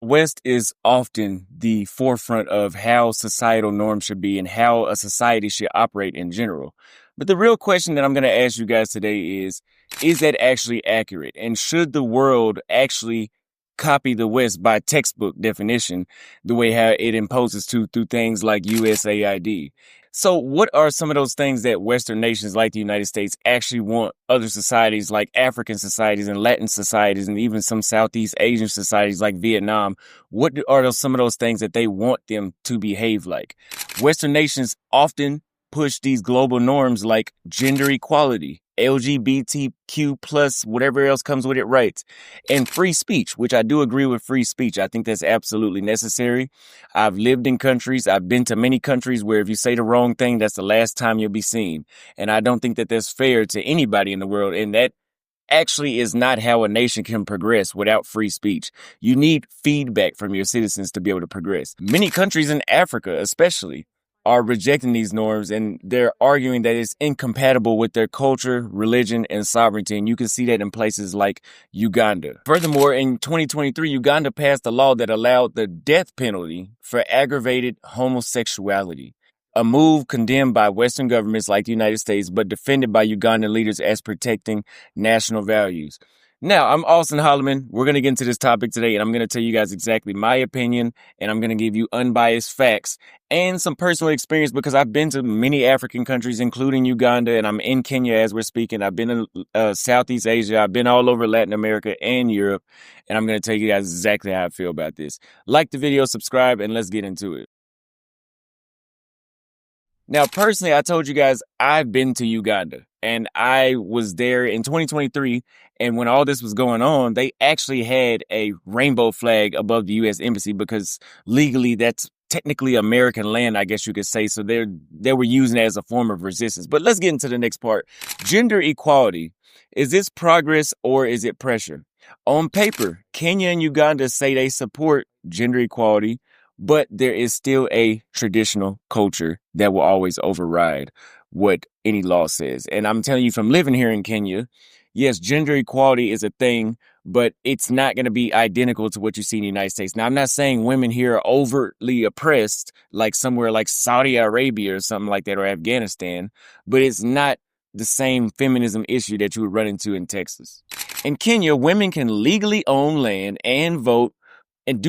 West is often the forefront of how societal norms should be and how a society should operate in general. But the real question that I'm going to ask you guys today is that actually accurate? And should the world actually copy the West by textbook definition, the way how it imposes through things like USAID? So what are some of those things that Western nations like the United States actually want other societies like African societies and Latin societies and even some Southeast Asian societies like Vietnam? Some of those things that they want them to behave like? Western nations often push these global norms like gender equality, LGBTQ plus, whatever else comes with it, rights, and free speech, which I do agree with free speech. I think that's absolutely necessary. I've lived in countries, I've been to many countries where if you say the wrong thing, that's the last time you'll be seen. And I don't think that that's fair to anybody in the world. And that actually is not how a nation can progress without free speech. You need feedback from your citizens to be able to progress. Many countries in Africa, especially, are rejecting these norms, and they're arguing that it's incompatible with their culture, religion, and sovereignty. And you can see that in places like Uganda. Furthermore, in 2023, Uganda passed a law that allowed the death penalty for aggravated homosexuality, a move condemned by Western governments like the United States, but defended by Ugandan leaders as protecting national values. Now, I'm Austin Holleman. We're going to get into this topic today, and I'm going to tell you guys exactly my opinion, and I'm going to give you unbiased facts and some personal experience because I've been to many African countries, including Uganda, and I'm in Kenya as we're speaking. I've been in Southeast Asia. I've been all over Latin America and Europe, and I'm going to tell you guys exactly how I feel about this. Like the video, subscribe, and let's get into it. Now, personally, I told you guys I've been to Uganda and I was there in 2023. And when all this was going on, they actually had a rainbow flag above the U.S. Embassy because legally that's technically American land, I guess you could say. So they were using it as a form of resistance. But let's get into the next part. Gender equality. Is this progress or is it pressure? On paper, Kenya and Uganda say they support gender equality, but there is still a traditional culture that will always override what any law says. And I'm telling you from living here in Kenya, yes, gender equality is a thing, but it's not going to be identical to what you see in the United States. Now, I'm not saying women here are overtly oppressed like somewhere like Saudi Arabia or something like that or Afghanistan, but it's not the same feminism issue that you would run into in Texas. In Kenya, women can legally own land and vote and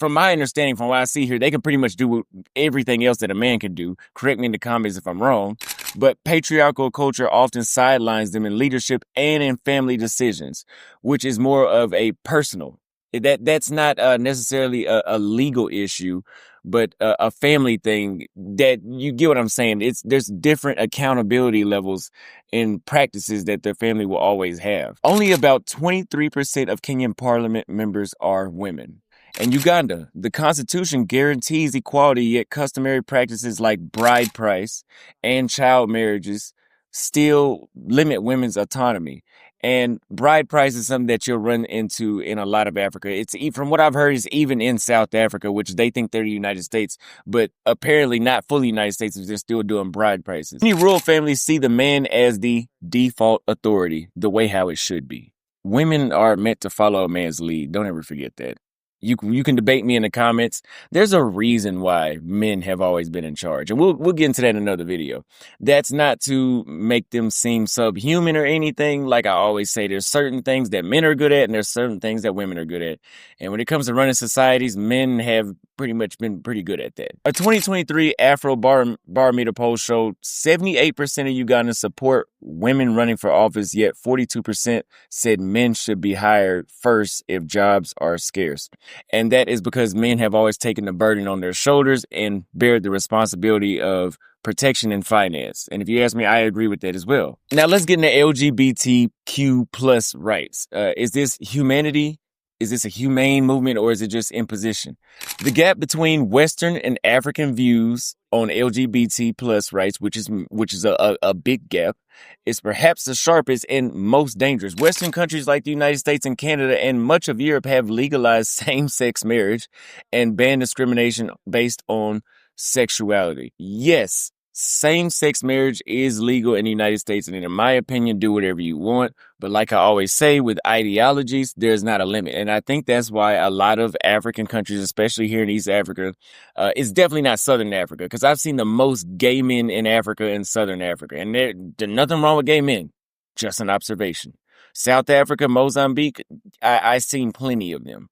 from my understanding, from what I see here, they can pretty much do everything else that a man can do. Correct me in the comments if I'm wrong. But patriarchal culture often sidelines them in leadership and in family decisions, which is more of a personal. That's not necessarily a legal issue, but a family thing. That you get what I'm saying. There's different accountability levels in practices that their family will always have. Only about 23% of Kenyan parliament members are women. In Uganda, the Constitution guarantees equality, yet customary practices like bride price and child marriages still limit women's autonomy. And bride price is something that you'll run into in a lot of Africa. It's from what I've heard, is even in South Africa, which they think they're the United States, but apparently not fully United States if they're still doing bride prices. Many rural families see the man as the default authority, the way how it should be. Women are meant to follow a man's lead. Don't ever forget that. You can debate me in the comments. There's a reason why men have always been in charge. And we'll get into that in another video. That's not to make them seem subhuman or anything. Like I always say, there's certain things that men are good at and there's certain things that women are good at. And when it comes to running societies, men have pretty much been pretty good at that. A 2023 Afro Barometer poll showed 78% of Ugandans support women running for office, yet 42% said men should be hired first if jobs are scarce. And that is because men have always taken the burden on their shoulders and bear the responsibility of protection and finance. And if you ask me, I agree with that as well. Now let's get into LGBTQ plus rights. Is this humanity? Is this a humane movement or is it just imposition? The gap between Western and African views on LGBT plus rights, which is a big gap, is perhaps the sharpest and most dangerous. Western countries like the United States and Canada and much of Europe have legalized same-sex marriage and banned discrimination based on sexuality. Yes, Same-sex marriage is legal in the United States, and in my opinion, do whatever you want. But like I always say, with ideologies, there's not a limit. And I think that's why a lot of African countries, especially here in East Africa, it's definitely not Southern Africa, because I've seen the most gay men in Africa and Southern Africa. And there's nothing wrong with gay men, just an observation. South Africa, Mozambique, I've seen plenty of them.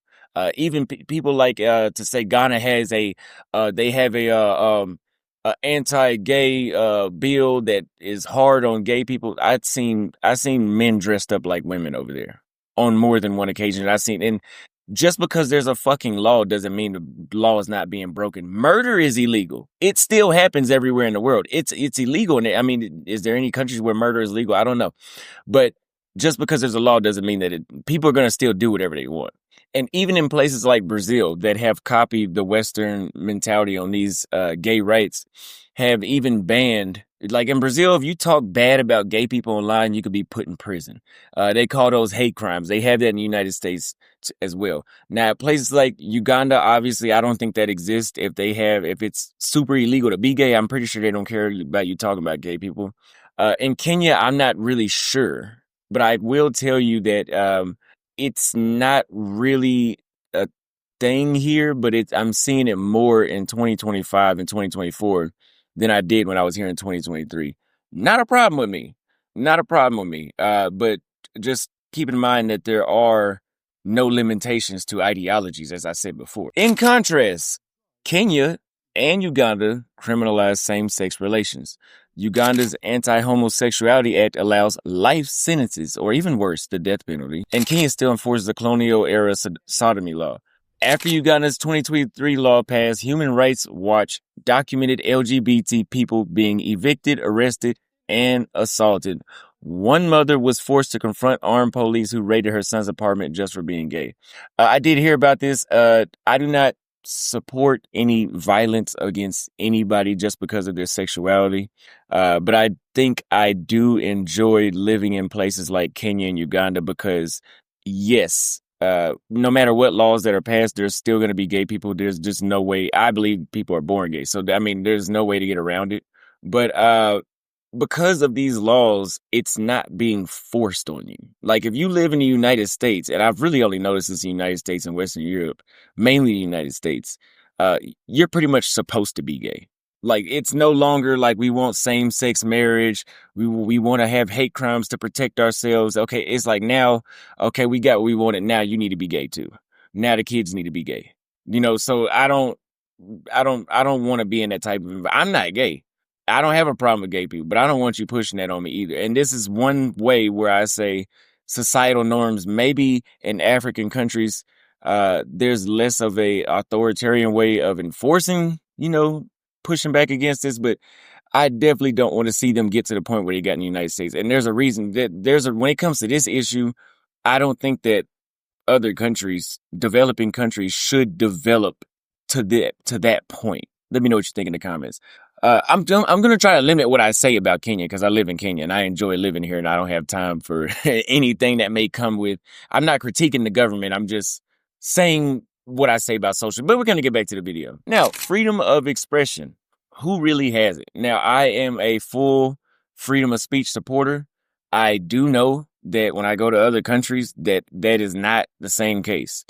Even people like to say Ghana has they have a anti-gay bill that is hard on gay people. I've seen men dressed up like women over there on more than one occasion. And just because there's a fucking law doesn't mean the law is not being broken. Murder is illegal. It still happens everywhere in the world. It's illegal. And I mean, is there any countries where murder is legal? I don't know. But just because there's a law doesn't mean that people are going to still do whatever they want. And even in places like Brazil that have copied the Western mentality on these gay rights, have even banned, like in Brazil, if you talk bad about gay people online, you could be put in prison. They call those hate crimes. They have that in the United States as well. Now, places like Uganda, obviously, I don't think that exists. If it's super illegal to be gay, I'm pretty sure they don't care about you talking about gay people. In Kenya, I'm not really sure, but I will tell you that it's not really a thing here, but I'm seeing it more in 2025 and 2024 than I did when I was here in 2023. Not a problem with me. Not a problem with me. But just keep in mind that there are no limitations to ideologies, as I said before. In contrast, Kenya and Uganda criminalize same-sex relations. Uganda's Anti-Homosexuality Act allows life sentences, or even worse, the death penalty. And Kenya still enforces the colonial-era sodomy law. After Uganda's 2023 law passed, Human Rights Watch documented LGBT people being evicted, arrested, and assaulted. One mother was forced to confront armed police who raided her son's apartment just for being gay. I did hear about this. I do not support any violence against anybody just because of their sexuality. But I think I do enjoy living in places like Kenya and Uganda because, yes, no matter what laws that are passed, there's still going to be gay people. There's just no way. I believe people are born gay. So, I mean, there's no way to get around it. But because of these laws, it's not being forced on you. Like if you live in the United States, and I've really only noticed this in the United States and Western Europe, mainly the United States, you're pretty much supposed to be gay. Like it's no longer like we want same-sex marriage. We want to have hate crimes to protect ourselves. Okay, it's like now, okay, we got what we wanted. Now you need to be gay too. Now the kids need to be gay. So I don't want to be in that type of environment. I'm not gay. I don't have a problem with gay people, but I don't want you pushing that on me either. And this is one way where I say societal norms, maybe in African countries, there's less of a authoritarian way of enforcing, pushing back against this, but I definitely don't want to see them get to the point where they got in the United States. And there's a reason that when it comes to this issue, I don't think that other countries, developing countries, should develop to that point. Let me know what you think in the comments. I'm going to try to limit what I say about Kenya because I live in Kenya and I enjoy living here and I don't have time for anything that may come with. I'm not critiquing the government. I'm just saying what I say about social. But we're going to get back to the video. Now, freedom of expression. Who really has it? Now, I am a full freedom of speech supporter. I do know that when I go to other countries that is not the same case.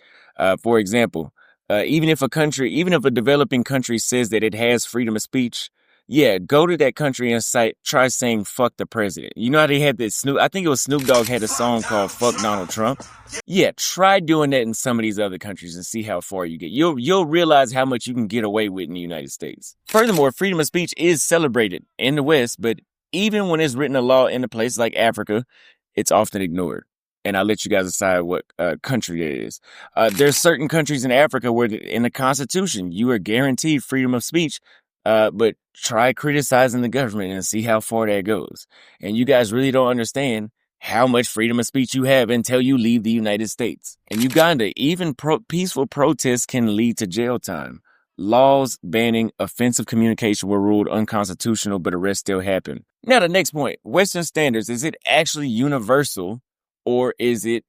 For example, even if a developing country says that it has freedom of speech, yeah, go to that country and try saying fuck the president. You know how they had this I think it was Snoop Dogg had a song called Fuck Donald Trump. Yeah, try doing that in some of these other countries and see how far you get. You'll realize how much you can get away with in the United States. Furthermore, freedom of speech is celebrated in the West, but even when it's written a law in a place like Africa, it's often ignored. And I'll let you guys decide what country it is. There's certain countries in Africa where in the Constitution, you are guaranteed freedom of speech, but try criticizing the government and see how far that goes. And you guys really don't understand how much freedom of speech you have until you leave the United States. In Uganda, even peaceful protests can lead to jail time. Laws banning offensive communication were ruled unconstitutional, but arrests still happen. Now, the next point, Western standards, is it actually universal or is it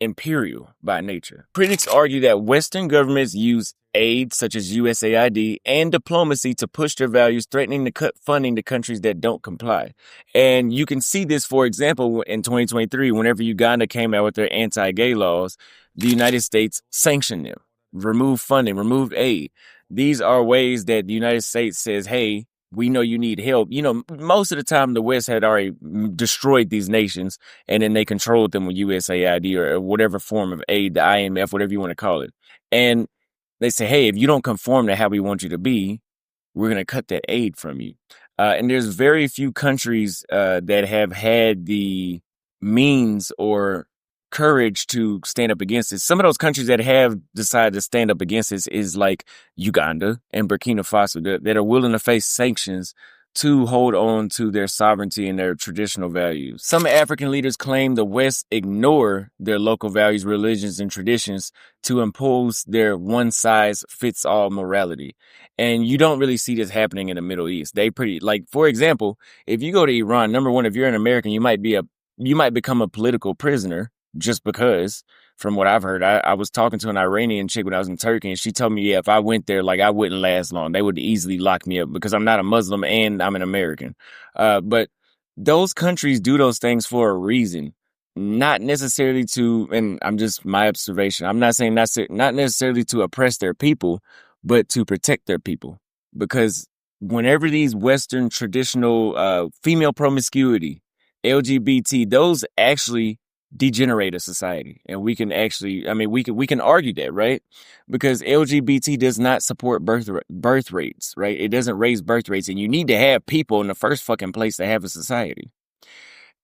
imperial by nature? Critics argue that Western governments use aid such as USAID, and diplomacy to push their values, threatening to cut funding to countries that don't comply. And you can see this, for example, in 2023, whenever Uganda came out with their anti-gay laws, the United States sanctioned them, removed funding, removed aid. These are ways that the United States says, hey, we know you need help. You know, most of the time the West had already destroyed these nations, and then they controlled them with USAID or whatever form of aid, the IMF, whatever you want to call it. And they say, hey, if you don't conform to how we want you to be, we're going to cut that aid from you. And there's very few countries that have had the means or courage to stand up against it. Some of those countries that have decided to stand up against this is like Uganda and Burkina Faso that are willing to face sanctions to hold on to their sovereignty and their traditional values. Some African leaders claim the West ignore their local values, religions, and traditions to impose their one-size-fits-all morality. And you don't really see this happening in the Middle East. They pretty, like, for example, if you go to Iran, number one, if you're an American, you might become a political prisoner just because, from what I've heard. I was talking to an Iranian chick when I was in Turkey, and she told me, yeah, if I went there, like, I wouldn't last long. They would easily lock me up because I'm not a Muslim and I'm an American. But those countries do those things for a reason, not necessarily to, and I'm just my observation. I'm not saying that's it, not necessarily to oppress their people, but to protect their people. Because whenever these Western traditional female promiscuity, LGBT, those actually degenerate a society. And we can actually, I mean, we can argue that, right? Because LGBT does not support birth rates, right? It doesn't raise birth rates, and you need to have people in the first fucking place to have a society.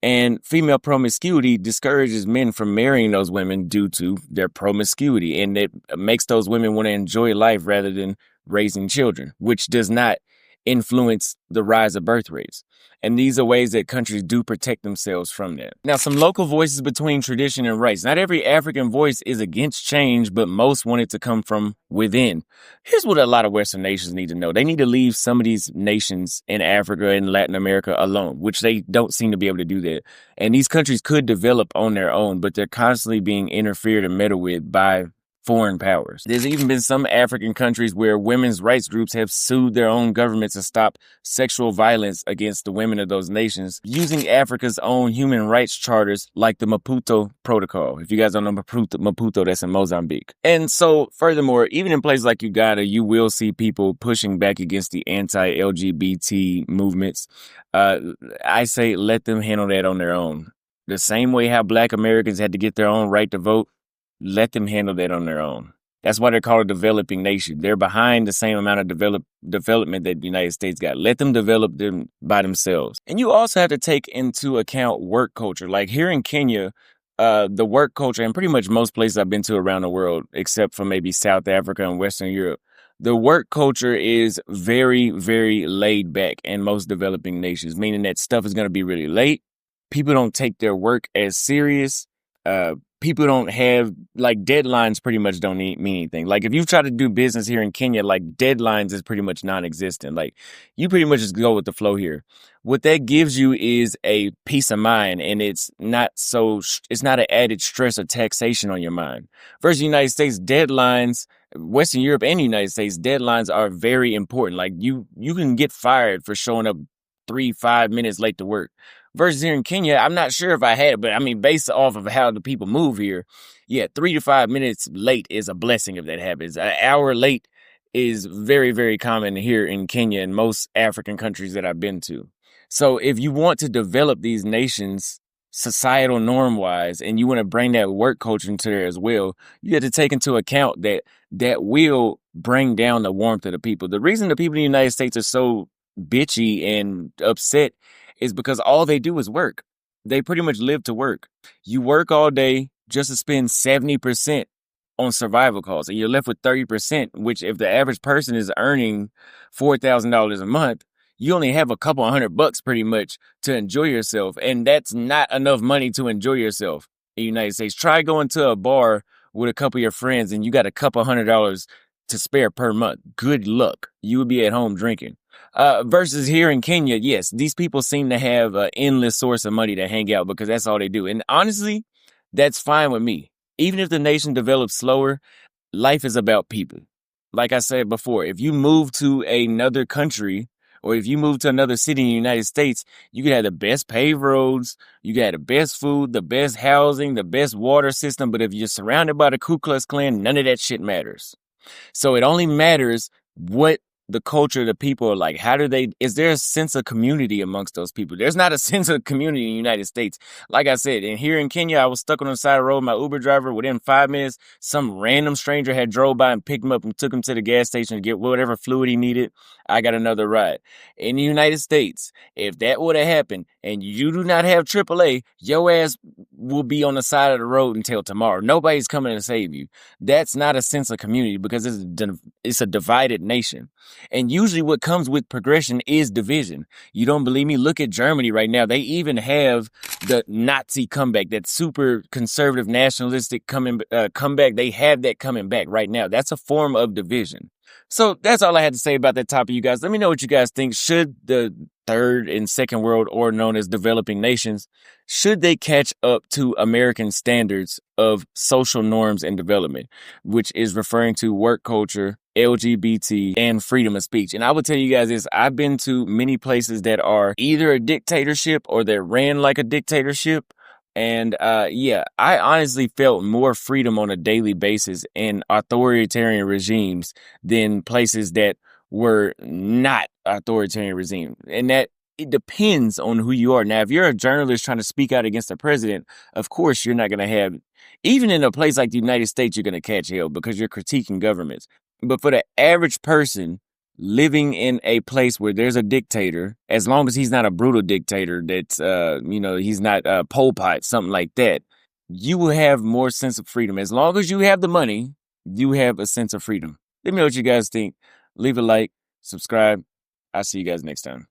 And female promiscuity discourages men from marrying those women due to their promiscuity, and it makes those women want to enjoy life rather than raising children, which does not influence the rise of birth rates. And these are ways that countries do protect themselves from that. Now, some local voices between tradition and rights. Not every African voice is against change, but most want it to come from within. Here's what a lot of Western nations need to know. They need to leave some of these nations in Africa and Latin America alone, which they don't seem to be able to do that. And these countries could develop on their own, but they're constantly being interfered and meddled with by foreign powers. There's even been some African countries where women's rights groups have sued their own government to stop sexual violence against the women of those nations using Africa's own human rights charters like the Maputo Protocol. If you guys don't know Maputo, that's in Mozambique. And so, furthermore, even in places like Uganda, you will see people pushing back against the anti-LGBT movements. I say let them handle that on their own. The same way how Black Americans had to get their own right to vote, let them handle that on their own. That's why they're called a developing nation. They're behind the same amount of development that the United States got. Let them develop them by themselves. And you also have to take into account work culture. Like here in Kenya, the work culture, and pretty much most places I've been to around the world, except for maybe South Africa and Western Europe, the work culture is very, very laid back in most developing nations, meaning that stuff is going to be really late. People don't take their work as serious. People don't have, like, deadlines pretty much don't mean anything. Like, if you try to do business here in Kenya, like, deadlines is pretty much non-existent. Like, you pretty much just go with the flow here. What that gives you is a peace of mind, and it's not an added stress or taxation on your mind. Versus the United States, deadlines, Western Europe and the United States, deadlines are very important. Like, you can get fired for showing up 3-5 minutes late to work. Versus here in Kenya, I'm not sure if I had it, but I mean, based off of how the people move here, yeah, 3 to 5 minutes late is a blessing if that happens. An hour late is very, very common here in Kenya and most African countries that I've been to. So if you want to develop these nations societal norm-wise, and you want to bring that work culture into there as well, you have to take into account that will bring down the warmth of the people. The reason the people in the United States are so bitchy and upset is because all they do is work. They pretty much live to work. You work all day just to spend 70% on survival costs, and you're left with 30%, which if the average person is earning $4,000 a month, you only have a couple $100 pretty much to enjoy yourself. And that's not enough money to enjoy yourself in the United States. Try going to a bar with a couple of your friends and you got a couple $100 to spare per month. Good luck. You would be at home drinking. Versus here in Kenya, yes, these people seem to have an endless source of money to hang out because that's all they do. And honestly, that's fine with me. Even if the nation develops slower, life is about people. like I said before, if you move to another country or if you move to another city in the United States, you could have the best paved roads, you could have the best food, the best housing, the best water system. But if you're surrounded by the Ku Klux Klan, none of that shit matters. So it only matters what the culture of the people are like. Is there a sense of community amongst those people? There's not a sense of community in the United States. Like I said, and here in Kenya, I was stuck on the side of the road. My Uber driver, within 5 minutes, some random stranger had drove by and picked him up and took him to the gas station to get whatever fluid he needed. I got another ride. In the United States, if that would have happened and you do not have AAA, your ass will be on the side of the road until tomorrow. Nobody's coming to save you. That's not a sense of community because it's a divided nation. And usually what comes with progression is division. You don't believe me? Look at Germany right now. They even have the Nazi comeback, that super conservative nationalistic comeback. They have that coming back right now. That's a form of division. So that's all I had to say about that topic, you guys. Let me know what you guys think. Should the third and second world, or known as developing nations, should they catch up to American standards of social norms and development, which is referring to work culture, LGBT, and freedom of speech? And I will tell you guys this, I've been to many places that are either a dictatorship or they're ran like a dictatorship. And I honestly felt more freedom on a daily basis in authoritarian regimes than places that were not authoritarian regime. And that it depends on who you are. Now, if you're a journalist trying to speak out against the president, of course, you're not going to have, even in a place like the United States, you're going to catch hell because you're critiquing governments. But for the average person living in a place where there's a dictator, as long as he's not a brutal dictator, that's, he's not Pol Pot, something like that, you will have more sense of freedom. As long as you have the money, you have a sense of freedom. Let me know what you guys think. Leave a like, subscribe. I'll see you guys next time.